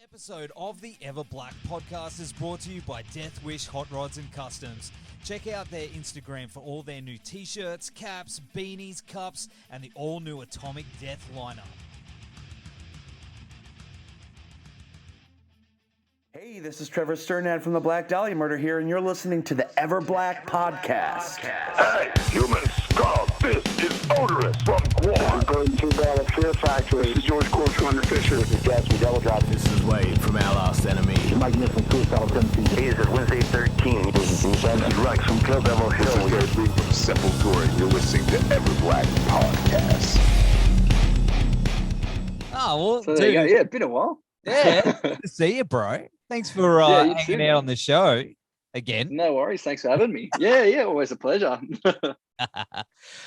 Episode of the Everblack Podcast is brought to you by Death Wish Hot Rods and Customs. Check out their Instagram for all their new t-shirts, caps, beanies, cups, and the all-new Atomic Death lineup. Hey, this is Trevor Sternad from the Black Dahlia Murder here, and you're listening to the Everblack Podcast. Hey, human skull, this is odorous from Guam. Going to the Fear Factory. This is George Corshunner Fisher. This is Jasmine Devil Drop. This is Wade from Our Last Enemy. Magnificent Suicidal Tendencies. Hey, this is Wednesday 13. This is Rex from Kill Devil Hill. This is Gary Bleak from Sepultura. You're listening to Everblack Podcast. Oh, well, So dude. yeah, been a while. Yeah, good to see you, bro. Thanks for you hanging too, out on the show again. No worries. Thanks for having me. Yeah, always a pleasure.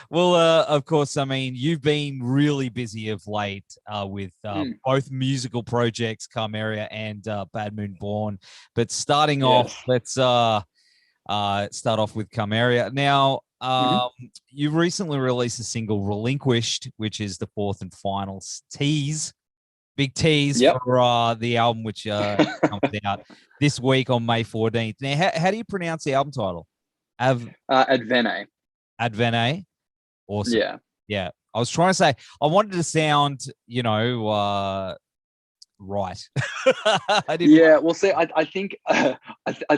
Well, of course, I mean, you've been really busy of late with both musical projects, Carmeria and Bad Moon Born. But starting off, let's start off with Carmeria. Now, you recently released a single, Relinquished, which is the fourth and final tease. Big tease for the album, which comes out this week on May 14th. Now, how do you pronounce the album title? Advenae. Advenae? Awesome. Yeah. I was trying to say, I wanted to sound, right. Well, see, I think I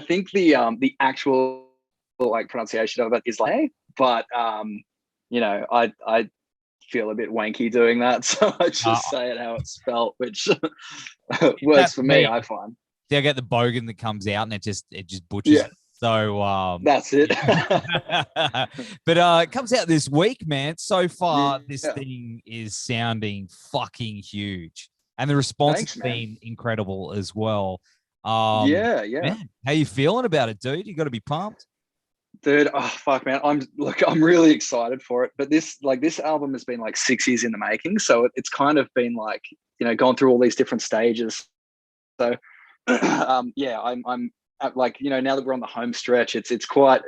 think the actual pronunciation of it is like, but I feel a bit wanky doing that, so I just say it how it's spelt, which works for me. I find. See, I get the bogan that comes out, and it just butchers. Yeah. It. So that's it. But it comes out this week, man. So far, this thing is sounding fucking huge, and the response has been incredible as well. Man, how you feeling about it, dude? You got to be pumped. Dude, oh fuck, man! I'm really excited for it. But this album has been 6 years in the making, so it's kind of been gone through all these different stages. So, I'm now that we're on the home stretch, it's quite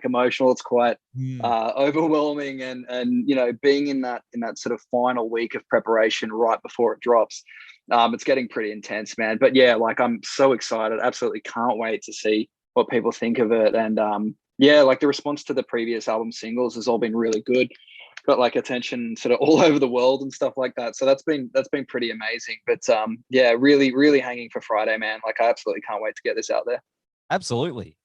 emotional. It's quite overwhelming, and being in that sort of final week of preparation right before it drops, it's getting pretty intense, man. But yeah, I'm so excited. Absolutely can't wait to see what people think of it, and the response to the previous album singles has all been really good. Got attention sort of all over the world and stuff like that. So that's been pretty amazing. But really, really hanging for Friday, man. I absolutely can't wait to get this out there. Absolutely.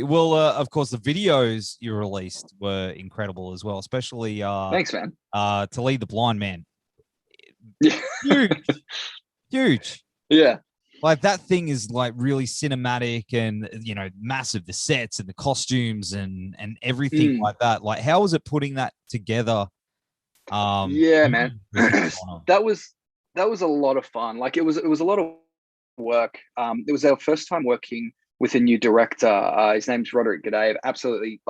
Well, of course, the videos you released were incredible as well, especially thanks, man. To Lead the Blind Man. Yeah. Huge. Yeah. That thing is really cinematic and, massive, the sets and the costumes and everything like that. How was it putting that together? Man, that was a lot of fun. It was a lot of work. It was our first time working with a new director. His name's Roderick Grae. Absolutely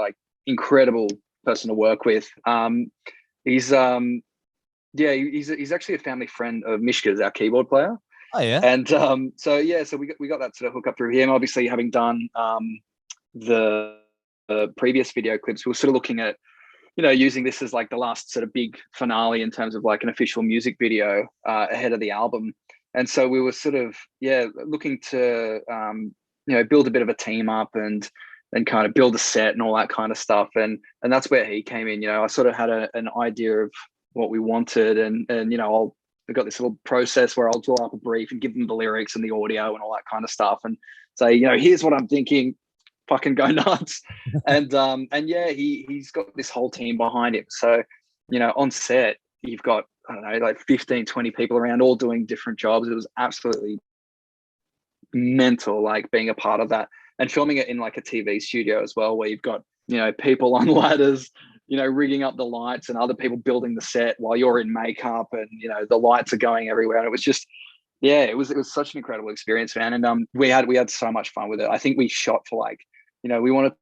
incredible person to work with. He's actually a family friend of Mishka's, our keyboard player. Oh yeah. And so we got that sort of hook up through him. Obviously, having done the previous video clips, we were sort of looking at using this as the last sort of big finale in terms of an official music video ahead of the album. And so we were sort of looking to build a bit of a team up and kind of build a set and all that kind of stuff. And that's where he came in. I sort of had an idea of what we wanted, and I've got this little process where I'll draw up a brief and give them the lyrics and the audio and all that kind of stuff, and say, here's what I'm thinking, fucking go nuts. and he's got this whole team behind him. So, on set, you've got, 15, 20 people around, all doing different jobs. It was absolutely mental, being a part of that and filming it in a TV studio as well, where you've got, people on ladders, rigging up the lights and other people building the set while you're in makeup, and the lights are going everywhere. And it was just, it was such an incredible experience, man. And we had so much fun with it. I think we shot for we wanted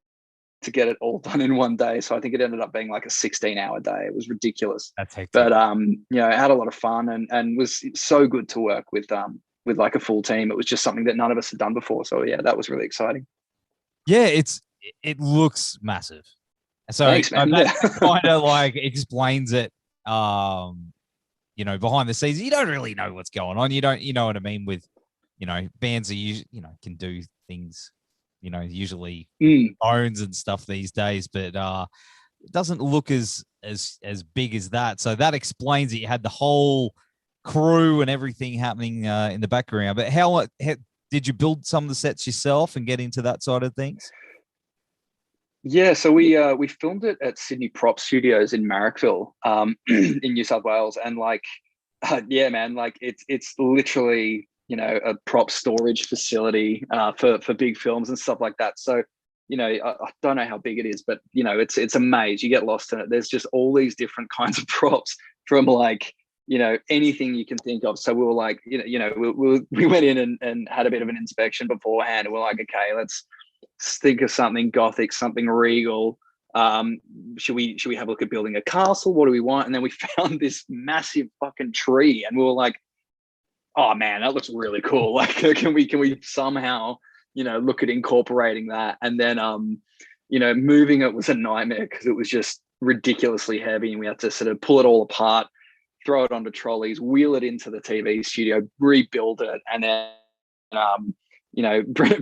to get it all done in one day, so I think it ended up being a 16-hour day. It was ridiculous. That's hectic. But I had a lot of fun and was so good to work with a full team. It was just something that none of us had done before. So that was really exciting. Yeah, it looks massive. So thanks, man. That kind of explains it. Behind the scenes, you don't really know what's going on. You know what I mean with bands are usually, can do things, usually Mm. phones and stuff these days, but it doesn't look as big as that. So that explains it. You had the whole crew and everything happening in the background. But how did you build some of the sets yourself and get into that side of things? Yeah, so we filmed it at Sydney Prop Studios in Marrickville, in New South Wales, and yeah, man, it's literally a prop storage facility for big films and stuff like that. So I don't know how big it is, but it's a maze. You get lost in it. There's just all these different kinds of props from anything you can think of. So we were like, we went in and had a bit of an inspection beforehand, and we're like, okay, let's think of something gothic, something regal. Should we have a look at building a castle? What do we want? And then we found this massive fucking tree, and we were like, oh man, that looks really cool. Like, can we somehow look at incorporating that? And then moving it was a nightmare because it was just ridiculously heavy, and we had to sort of pull it all apart, throw it onto trolleys, wheel it into the TV studio, rebuild it, and then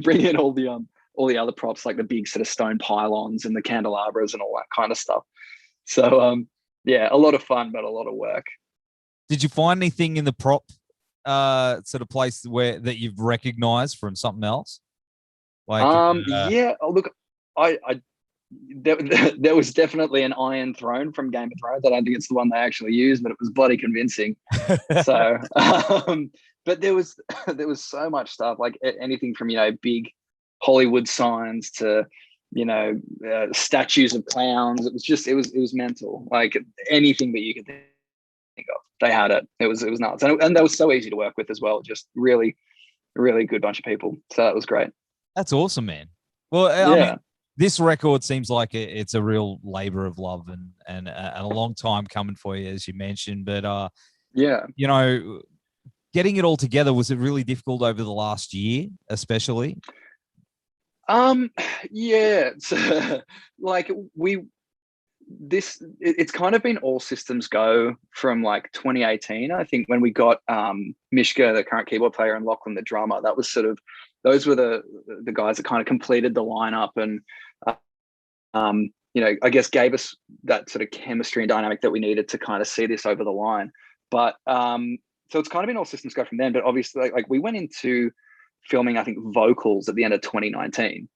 bring in all the other props, like the big sort of stone pylons and the candelabras and all that kind of stuff. So yeah, a lot of fun, but a lot of work. Did you find anything in the prop sort of place that you've recognized from something else? Yeah, look, there was definitely an Iron Throne from Game of Thrones. I don't think it's the one they actually used, but it was bloody convincing. So but there was so much stuff, like anything from big Hollywood signs to statues of clowns. It was mental. Like anything that you could think of, they had it. It was nuts, and they were so easy to work with as well. Just really, really good bunch of people. So that was great. That's awesome, man. Well, yeah. I mean, this record seems like it's a real labor of love and a long time coming for you, as you mentioned. But yeah, getting it all together, was it really difficult over the last year, especially? Yeah, it's like it's kind of been all systems go from like 2018. I think when we got Mishka, the current keyboard player, and Lachlan, the drummer, that was those were the guys that kind of completed the lineup and I guess gave us that sort of chemistry and dynamic that we needed to kind of see this over the line. But so it's kind of been all systems go from then. But obviously, like we went into filming, I think, vocals at the end of 2019,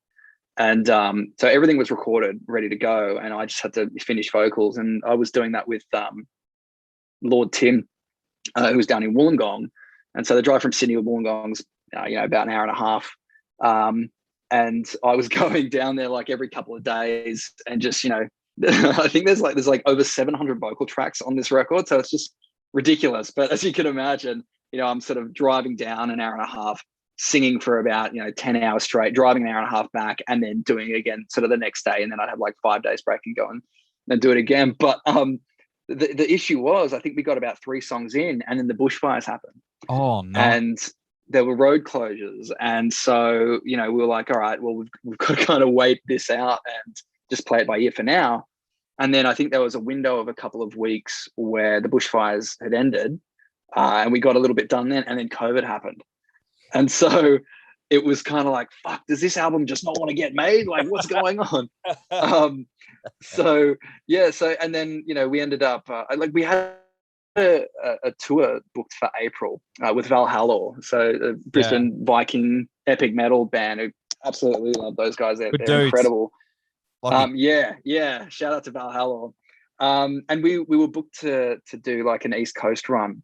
and so everything was recorded, ready to go, and I just had to finish vocals. And I was doing that with Lord Tim, who was down in Wollongong, and so the drive from Sydney to Wollongong's about an hour and a half, and I was going down there like every couple of days, and just I think there's like over 700 vocal tracks on this record, so it's just ridiculous. But as you can imagine, I'm sort of driving down an hour and a half, singing for about 10 hours straight, driving an hour and a half back, and then doing it again sort of the next day, and then I'd have like 5 days break and go and do it again. But the issue was, I think we got about 3 songs in, and then the bushfires happened. Oh no! And there were road closures, and so we were like, all right, well, we've got to kind of wait this out and just play it by ear for now. And then I think there was a window of a couple of weeks where the bushfires had ended, and we got a little bit done then, and then COVID happened. And so it was kind of like, fuck, does this album just not want to get made? Like, what's going on? So yeah, and then we ended up we had a tour booked for April with Valhalla, so Brisbane Viking epic metal band. Who absolutely love those guys. They're incredible. Yeah, shout out to Valhalla. And we were booked to do like an East Coast run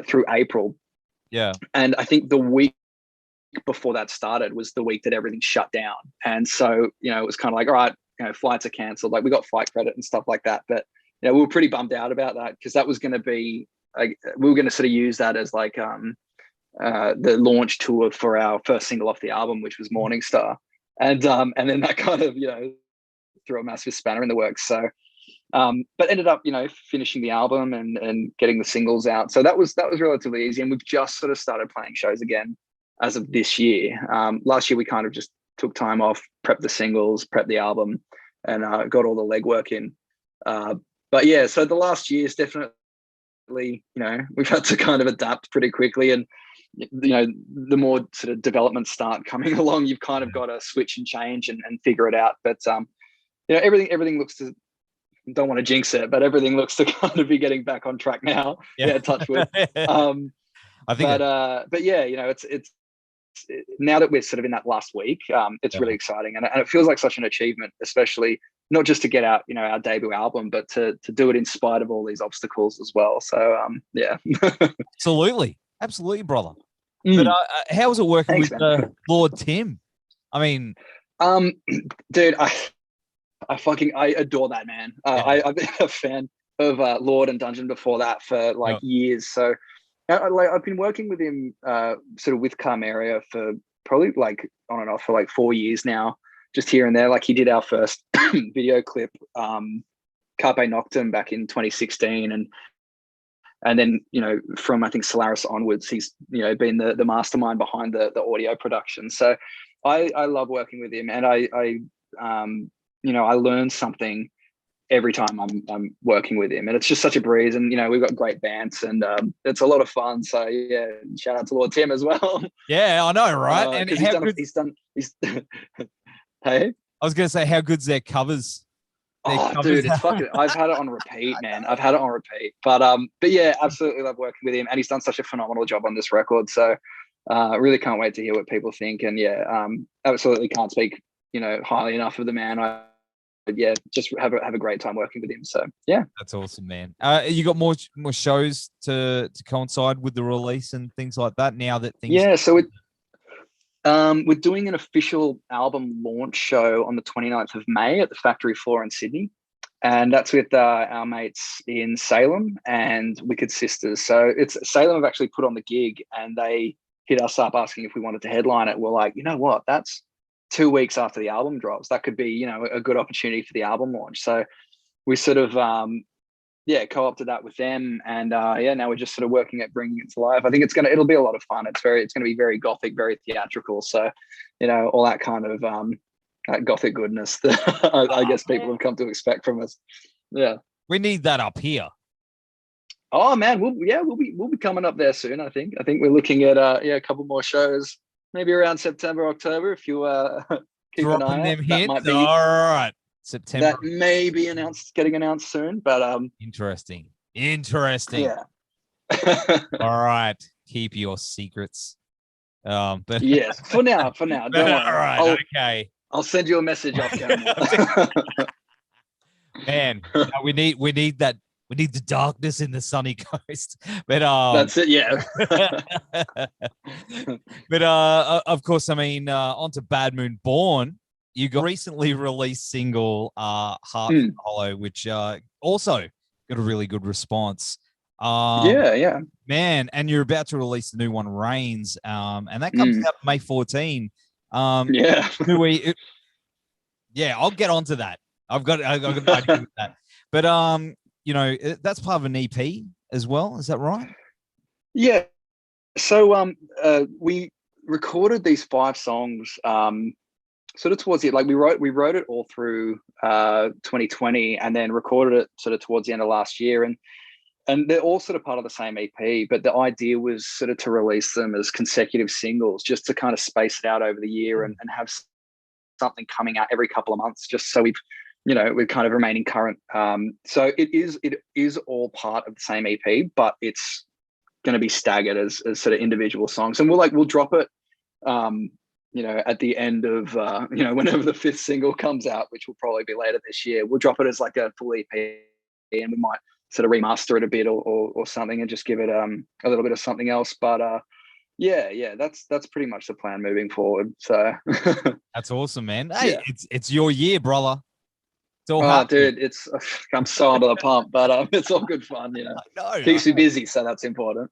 through April. Yeah. And I think the week before that started was the week that everything shut down. And so, it was kind of like, all right, flights are canceled. Like we got flight credit and stuff like that. But, we were pretty bummed out about that, because that was going to be, like, we were going to sort of use that as like the launch tour for our first single off the album, which was Morning Star. And then that kind of, threw a massive spanner in the works. So, but ended up, finishing the album and getting the singles out. So that was relatively easy. And we've just sort of started playing shows again as of this year. Last year, we kind of just took time off, prepped the singles, prepped the album, and got all the legwork in. But yeah, so the last year is definitely, we've had to kind of adapt pretty quickly. And the more sort of developments start coming along, you've kind of got to switch and change and figure it out. But everything looks to, don't want to jinx it, but everything looks to kind of be getting back on track now. Yeah, touch wood. I think, but yeah, it's now that we're sort of in that last week, it's really exciting, and it feels like such an achievement, especially not just to get out, our debut album, but to do it in spite of all these obstacles as well. So yeah, absolutely, brother. But how was it working with Lord Tim? I mean, dude, I adore that man. I've been a fan of Lord and Dungeon before that for years. So I've been working with him sort of with Carmeria for probably on and off for 4 years now, just here and there. He did our first video clip, Carpe Noctem, back in 2016, and then from I think Solaris onwards, he's been the mastermind behind the audio production. So I love working with him, and I learn something every time I'm working with him, and it's just such a breeze. And we've got great bands, and it's a lot of fun. So yeah, shout out to Lord Tim as well. Yeah, I know, right? And he's done. Hey, I was gonna say, how good's their covers? Dude, it's fucking. I've had it on repeat, man. I've had it on repeat. But yeah, absolutely love working with him, and he's done such a phenomenal job on this record. So really can't wait to hear what people think. And yeah, absolutely can't speak highly enough of the man. Yeah, just have a great time working with him. So yeah, that's awesome, man. You got more shows to coincide with the release and things like that now that things. Yeah, so we're doing an official album launch show on the 29th of May at the Factory Floor in Sydney, and that's with our mates in Salem and Wicked Sisters. So Salem have actually put on the gig, and they hit us up asking if we wanted to headline it. We're like, you know what, that's 2 weeks after the album drops. That could be, a good opportunity for the album launch. So we sort of, co-opted that with them. And now we're just sort of working at bringing it to life. I think it'll be a lot of fun. It's going to be very gothic, very theatrical. So, all that kind of that gothic goodness that I guess people have come to expect from us. Yeah. We need that up here. Oh man, we'll be coming up there soon. I think we're looking at a couple more shows. Maybe around September, October, if you keep dropping an eye them out. hints. Might be, all right, September. That may be getting announced soon, but interesting. Yeah. All right, keep your secrets. But yes, for now. Don't worry. All right, okay. I'll send you a message off camera. Man, we need that. We need the darkness in the sunny coast. But that's it, yeah. But of course, I mean, onto Bad Moon Born. You got recently released single Heart Hollow, which also got a really good response. Yeah. Man, and you're about to release the new one, Reins, and that comes out May 14. Yeah. I'll get onto that. I've got an idea with that. But that's part of an EP as well. Is that right? Yeah. So we recorded these 5 songs sort of towards the we wrote it all through 2020, and then recorded it sort of towards the end of last year, and they're all sort of part of the same EP. But the idea was sort of to release them as consecutive singles, just to kind of space it out over the year and have something coming out every couple of months, just so we're kind of remaining current. So it is all part of the same EP, but it's going to be staggered as sort of individual songs. And we'll drop it, at the end of, whenever the 5th single comes out, which will probably be later this year, we'll drop it as like a full EP, and we might sort of remaster it a bit or something and just give it a little bit of something else. But that's pretty much the plan moving forward. So that's awesome, man. Hey, it's your year, brother. Dude, I'm so under the pump, but it's all good fun, Keeps me busy, so that's important.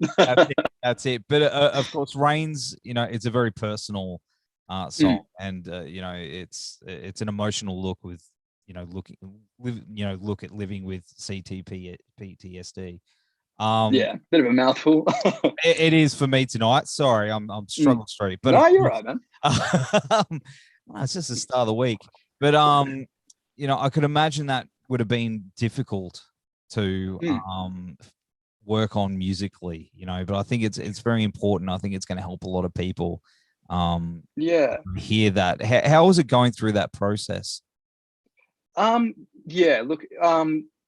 That's it. But of course, Reins, it's a very personal song, and it's an emotional look with look at living with C-PTSD. Bit of a mouthful. it is for me tonight. Sorry, I'm struggle street, but no, you're right, man. It's just the start of the week, but I could imagine that would have been difficult to work on musically, but I think it's very important. I think it's going to help a lot of people hear that. How was it going through that process? Look,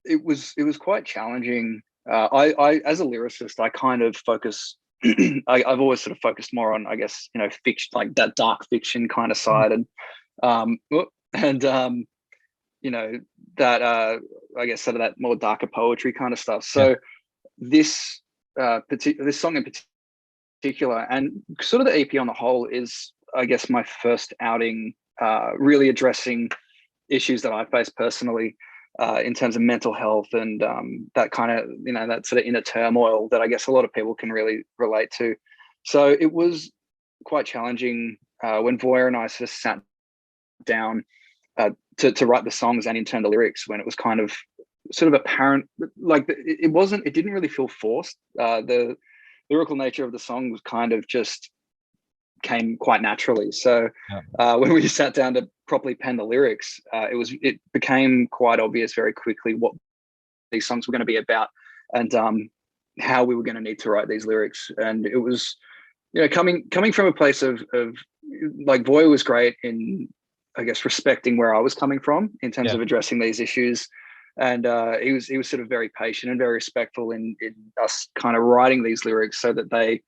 it was quite challenging. I as a lyricist, I kind of focus I've always sort of focused more on, I guess, fiction, like that dark fiction kind of side, and that I guess sort of that more darker poetry kind of stuff. So this song in particular, and sort of the EP on the whole, is, I guess, my first outing really addressing issues that I face personally in terms of mental health and that kind of, that sort of inner turmoil that I guess a lot of people can really relate to. So it was quite challenging when Voya and I sort of sat down to write the songs and in turn the lyrics, when it was kind of sort of apparent, like it didn't really feel forced. The lyrical nature of the song was kind of just came quite naturally. So when we sat down to properly pen the lyrics, it became quite obvious very quickly what these songs were going to be about, and how we were going to need to write these lyrics. And it was, coming from a place of like, Voya was great in, I guess, respecting where I was coming from in terms of addressing these issues. And he was sort of very patient and very respectful in us kind of writing these lyrics so that they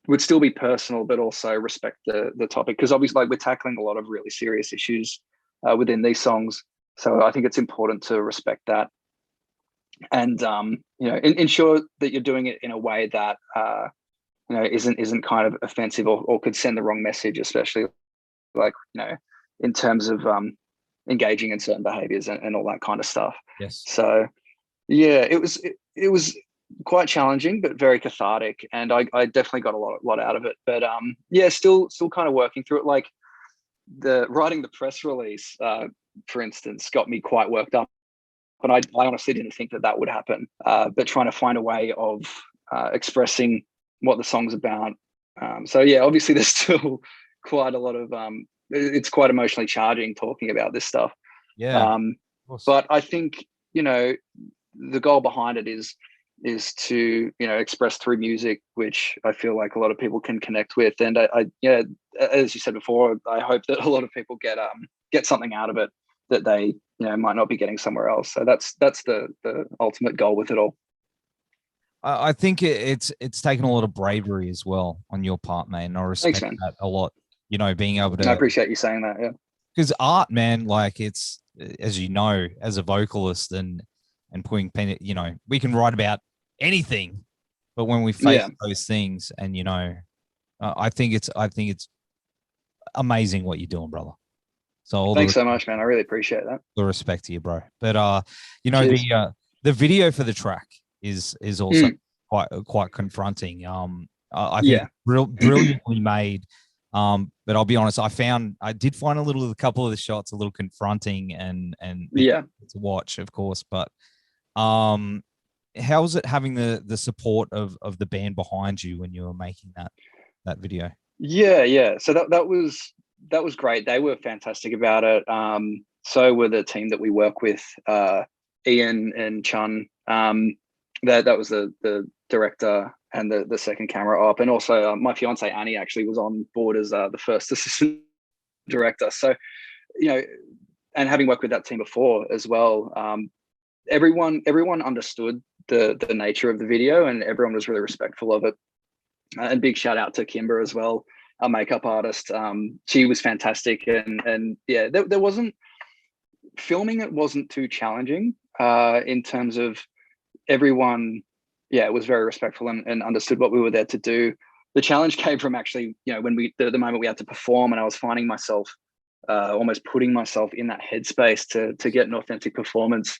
would still be personal, but also respect the topic. Because obviously, like, we're tackling a lot of really serious issues within these songs. So I think it's important to respect that, and ensure that you're doing it in a way that isn't kind of offensive or could send the wrong message, especially like in terms of engaging in certain behaviors and all that kind of stuff. Yes. So yeah, it was quite challenging, but very cathartic, and I definitely got a lot out of it. But still kind of working through it. Like writing the press release, for instance, got me quite worked up, but I honestly didn't think that would happen. But trying to find a way of expressing what the song's about. So yeah, obviously there's still quite a lot of it's quite emotionally charging talking about this stuff. Yeah. But I think the goal behind it is to express through music, which I feel like a lot of people can connect with. And I as you said before, I hope that a lot of people get something out of it that they might not be getting somewhere else. So that's the ultimate goal with it all. I think it's taken a lot of bravery as well on your part, mate, and I respect that a lot. Being able to. I appreciate you saying that. Yeah, because art, man, like, it's, as as a vocalist and putting pen, we can write about anything, but when we face those things, and I think it's amazing what you're doing, brother. So thanks so much, man. I really appreciate that. The respect to you, bro. But the video for the track is also quite confronting. I think brilliantly made. But I'll be honest, I did find a couple of the shots a little confronting and to watch, of course. But how was it having the support of the band behind you when you were making that video? Yeah. So that was great. They were fantastic about it. So were the team that we work with, Ian and Chun. That was the director and the second camera op, and also my fiance Annie actually was on board as the first assistant director. So and having worked with that team before as well, everyone understood the nature of the video, and everyone was really respectful of it. And big shout out to Kimber as well, our makeup artist. She was fantastic, and there wasn't, filming it wasn't too challenging in terms of everyone was very respectful and understood what we were there to do. The challenge came from actually when the moment we had to perform, and I was finding myself almost putting myself in that headspace to get an authentic performance.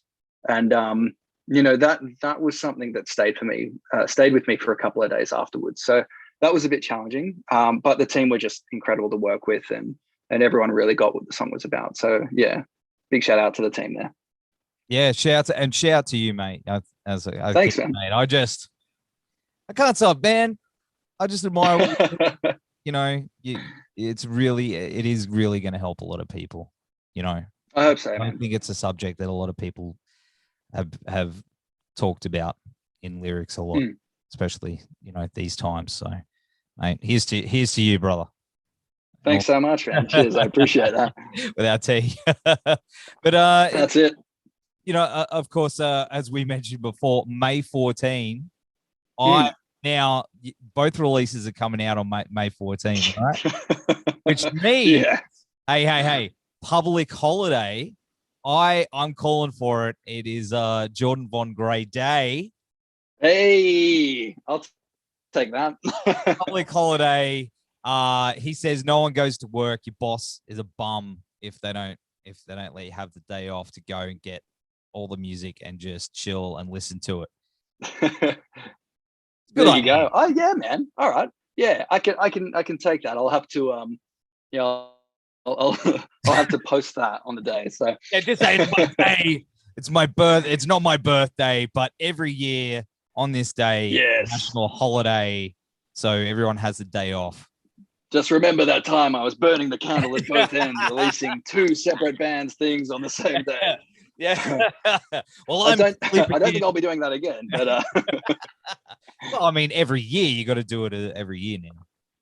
And that was something that stayed with me for a couple of days afterwards. So that was a bit challenging, but the team were just incredible to work with, and everyone really got what the song was about. So yeah, big shout out to the team there. Yeah, shout out to you, mate. Thanks, man. Mate. I can't stop, man. I just admire what it is really going to help a lot of people. I hope so, man. I think it's a subject that a lot of people have talked about in lyrics a lot, especially these times. So, mate, here's to you, brother. Thanks so much, man. Cheers, I appreciate that. Without tea, but that's it. Of course, as we mentioned before, May 14. Now both releases are coming out on May 14, right? Which means, hey, public holiday. I'm calling for it. It is Jordan Von Grae Day. Hey, I'll take that. Public holiday. He says no one goes to work. Your boss is a bum if they don't let you have the day off to go and get all the music and just chill and listen to it. There you go. Oh yeah, man. All right. Yeah, I can take that. I'll have to I'll have to post that on the day. So yeah, just say it's my day. It's my birth. It's not my birthday, but every year on this day, national holiday, so everyone has a day off. Just remember that time I was burning the candle at both ends, releasing two separate bands things on the same day. Yeah. Well, I don't think I'll be doing that again. But well, I mean, every year you got to do it every year now.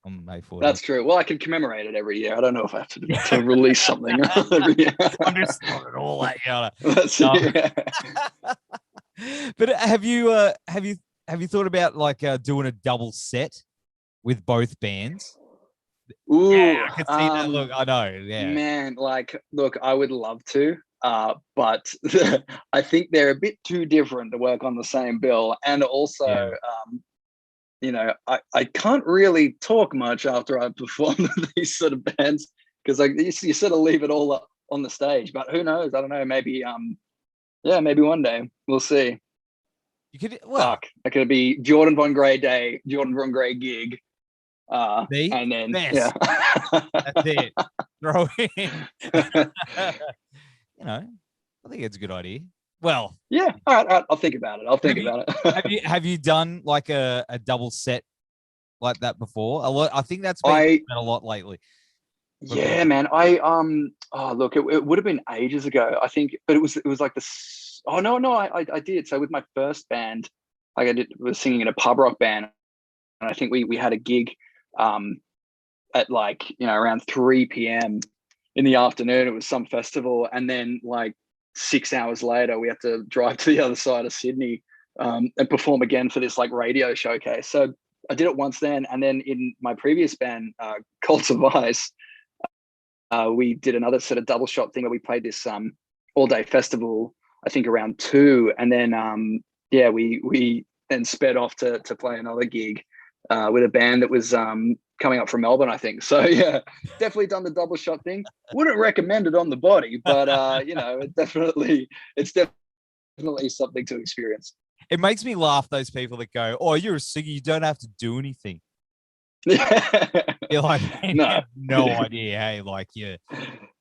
On May 14th. That's true. Well, I can commemorate it every year. I don't know if I have to release something every year. I'm just throwing it all at you. That's it. But have you thought about like doing a double set with both bands? Ooh, yeah, I can see that. Look, I know. Yeah, man. Look, I would love to, but I think they're a bit too different to work on the same bill, and also, I can't really talk much after I perform these sort of bands because you sort of leave it all up on the stage. But who knows? I don't know. Maybe maybe one day we'll see. You could it could be Jordan Von Grae Day, Jordan Von Grae gig. And then that's it. Throw in. I think it's a good idea. Well, yeah. All right. I'll think about it. Have you done like a double set like that before? A lot. I think that's been a lot lately. Yeah, man. Look, it would have been ages ago, I think, but it was like this. Oh no, I did. So with my first band, like was singing in a pub rock band, and I think we had a gig at around 3 p.m. in the afternoon. It was some festival, and then 6 hours later we had to drive to the other side of Sydney and perform again for this radio showcase. So I did it once then, and then in my previous band, Cults of Ice, we did another sort of double shot thing where we played this all day festival, I think around 2, and then we then sped off to play another gig with a band that was coming up from Melbourne, I think. So yeah, definitely done the double shot thing. Wouldn't recommend it on the body, but it's definitely something to experience. It makes me laugh, those people that go, "Oh, you're a singer, you don't have to do anything." You're like, no idea. Hey,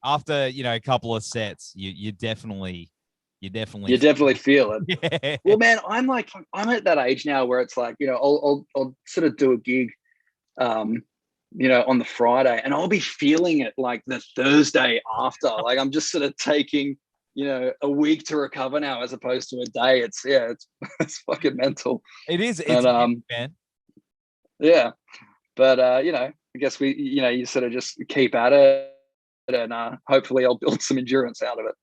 after a couple of sets, you definitely feel it. Yeah. Well, man, I'm at that age now where it's I'll sort of do a gig on the Friday, and I'll be feeling it the Thursday after. I'm just sort of taking a week to recover now as opposed to a day. It's fucking mental. It is. It's man. Yeah, but I guess you sort of just keep at it, and hopefully I'll build some endurance out of it.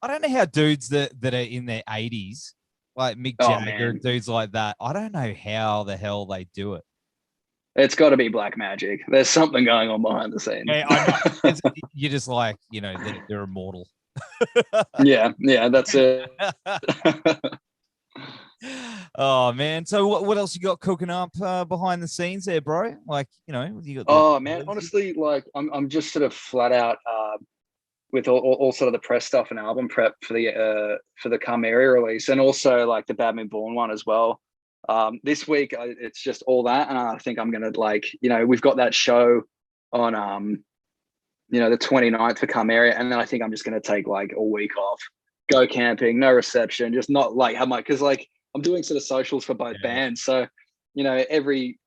I don't know how dudes that are in their 80s, like Mick Jagger and dudes like that, I don't know how the hell they do it. It's got to be black magic. There's something going on behind the scenes. Yeah, I know. You're just they're immortal. Yeah, that's it. Oh man, so what else you got cooking up behind the scenes there, bro? You got. Oh man, honestly, I'm just sort of flat out with all sort of the press stuff and album prep for the Carmeria release, and also the Bad Moon Born one as well. This week it's just all that, and I think I'm gonna we've got that show on the 29th for Carmeria, and then I think I'm just gonna take a week off, go camping, no reception, just not have my, because I'm doing sort of socials for both bands, so every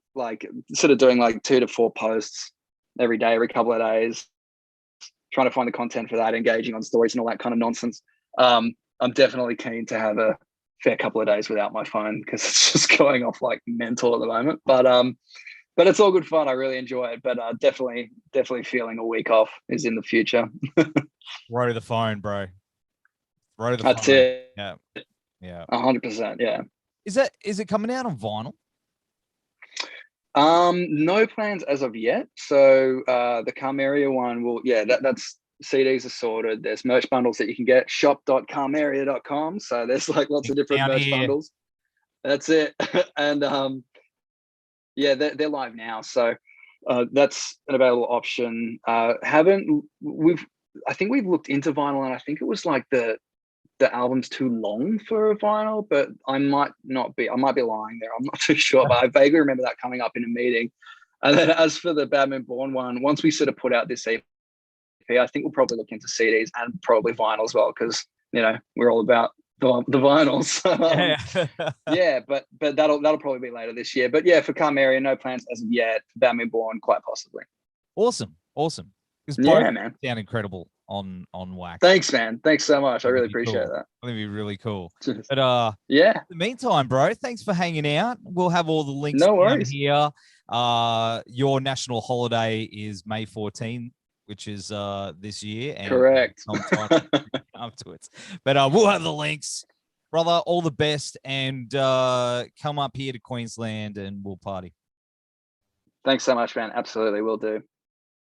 sort of doing 2 to 4 posts every day, every couple of days, trying to find the content for that, engaging on stories and all that kind of nonsense. I'm definitely keen to have fair couple of days without my phone because it's just going off like mental at the moment. But it's all good fun. I really enjoy it. But definitely feeling a week off is in the future. Row to the phone, bro. Row to the That's phone. it. Yeah. 100%. Yeah. Is it coming out on vinyl? No plans as of yet. So the Carmeria one will, that's CDs are sorted. There's merch bundles that you can get, shop.carmeria.com. So there's like lots of different merch bundles. That's it. And they're live now. So that's an available option. I think we've looked into vinyl, and I think it was like the album's too long for a vinyl, but I might be lying there. I'm not too sure, but I vaguely remember that coming up in a meeting. And then as for the Bad Moon Born one, once we sort of put out this EP, I think we'll probably look into CDs and probably vinyl as well, because we're all about the vinyls. But that'll probably be later this year. But yeah, for Carmeria, no plans as of yet. Bad Moon Born, quite possibly. Awesome. Because man, sound incredible on wax. Thanks, man. Thanks so much. I really appreciate that. I think it'd be really cool. But in the meantime, bro, thanks for hanging out. We'll have all the links down here. Your national holiday is May 14th, which is this year. And correct. Afterwards. But we'll have the links. Brother, all the best, and come up here to Queensland and we'll party. Thanks so much, man. Absolutely, will do.